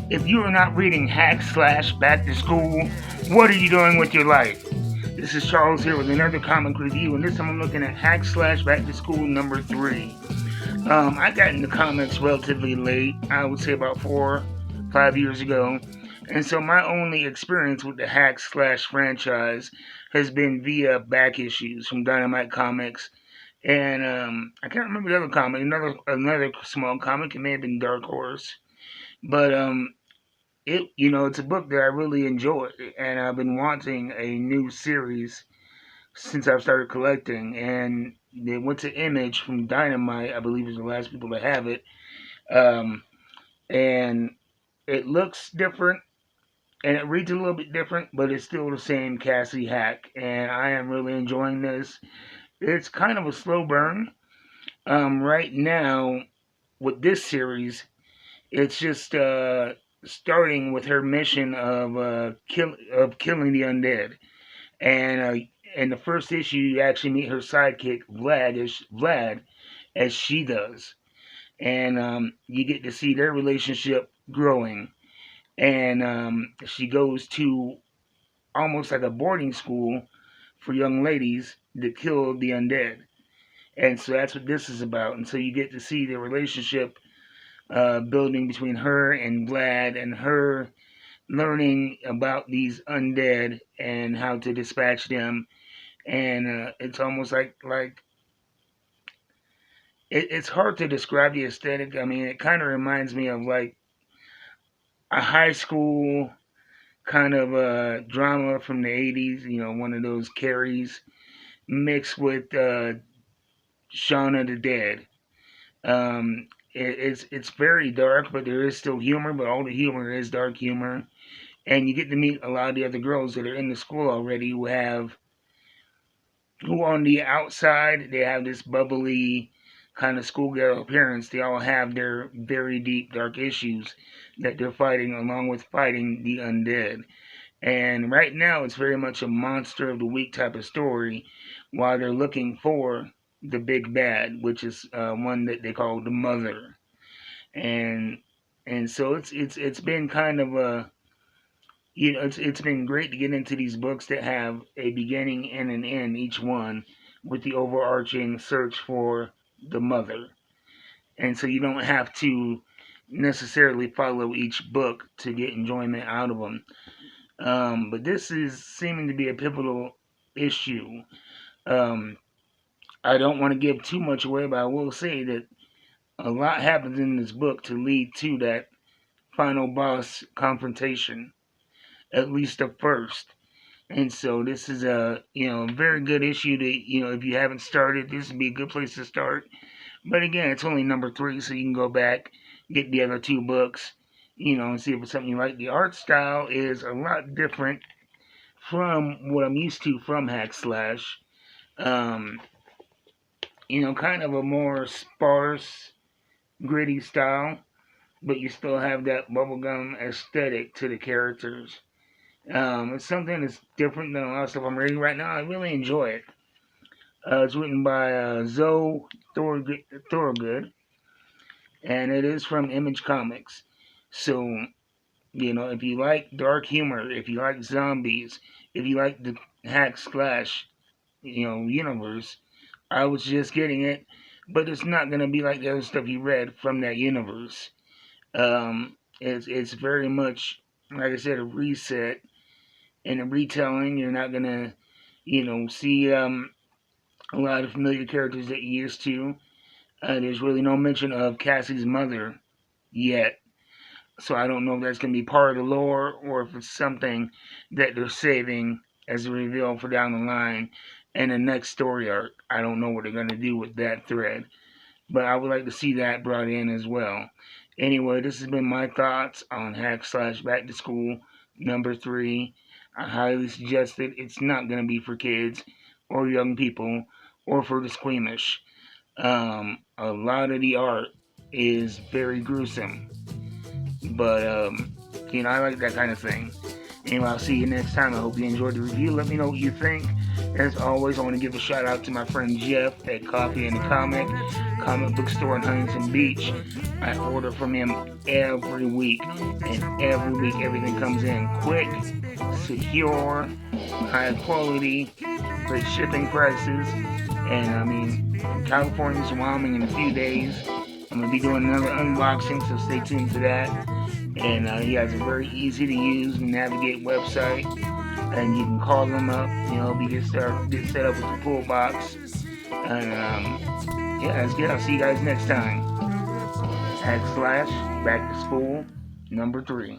If you are not reading Hack Slash Back to School, what are you doing with your life? This is Charles here with another comic review, and this time I'm looking at Hack Slash Back to School number 3. I got into comics relatively late, I would say about 4, 5 years ago, and so my only experience with the Hack Slash franchise has been via back issues from Dynamite Comics, and I can't remember the other comic, another small comic. It may have been Dark Horse, but it's a book that I really enjoy, and I've been wanting a new series since I've started collecting. And they went to Image from Dynamite, I believe, is the last people to have it. Um, and it looks different, and it reads a little bit different, but it's still the same Cassie Hack, and I am really enjoying this. It's kind of a slow burn. Right now, with this series, it's just starting with her mission of killing the undead, and in the first issue, you actually meet her sidekick Vlad as she does, and you get to see their relationship growing, and she goes to almost like a boarding school for young ladies that kill the undead, and so that's what this is about, and so you get to see the relationship building between her and Vlad, and her learning about these undead and how to dispatch them. And it's almost like it's hard to describe the aesthetic. I mean, it kind of reminds me of like a high school kind of drama from the 80s, one of those Carries mixed with Shaun of the Dead. It's very dark, but there is still humor, but all the humor is dark humor. And you get to meet a lot of the other girls that are in the school already who on the outside, they have this bubbly kind of schoolgirl appearance. They all have their very deep, dark issues that they're fighting, along with fighting the undead. And right now, it's very much a monster of the week type of story, while they're looking for the big bad, which is one that they call the Mother. And so it's been kind of a it's been great to get into these books that have a beginning and an end, each one, with the overarching search for the Mother. And so you don't have to necessarily follow each book to get enjoyment out of them. But this is seeming to be a pivotal issue. Um, I don't want to give too much away, but I will say that a lot happens in this book to lead to that final boss confrontation, at least the first. And so this is a very good issue to if you haven't started, this would be a good place to start. But again, it's only number 3, so you can go back, get the other 2 books, and see if it's something you like. The art style is a lot different from what I'm used to from Hack Slash. Um, kind of a more sparse, gritty style, but you still have that bubblegum aesthetic to the characters. It's something that's different than a lot of stuff I'm reading right now. I really enjoy it. It's written by Zoe Thorogood, and it is from Image Comics. So, if you like dark humor, if you like zombies, if you like the Hack Slash, universe, I was just getting it, but it's not going to be like the other stuff you read from that universe. It's very much, like I said, a reset and a retelling. You're not going to, see a lot of familiar characters that you used to. There's really no mention of Cassie's mother yet. So I don't know if that's going to be part of the lore or if it's something that they're saving as a reveal for down the line in the next story arc. I don't know what they're going to do with that thread. But I would like to see that brought in as well. Anyway, this has been my thoughts on Hack Slash Back to School number 3. I highly suggest it. It's not going to be for kids or young people or for the squeamish. A lot of the art is very gruesome, but I like that kind of thing. Anyway, I'll see you next time. I hope you enjoyed the review. Let me know what you think. As always, I want to give a shout out to my friend Jeff at Coffee and the Comic. comic book store in Huntington Beach. I order from him every week, and every week everything comes in quick, secure, high quality, great shipping prices. And I mean, California's Wyoming in a few days. I'm going to be doing another unboxing, so stay tuned for that. And he has a very easy to use and navigate website. And you can call them up, get set up with the full box. And yeah, that's good. I'll see you guys next time. / Back to School number 3.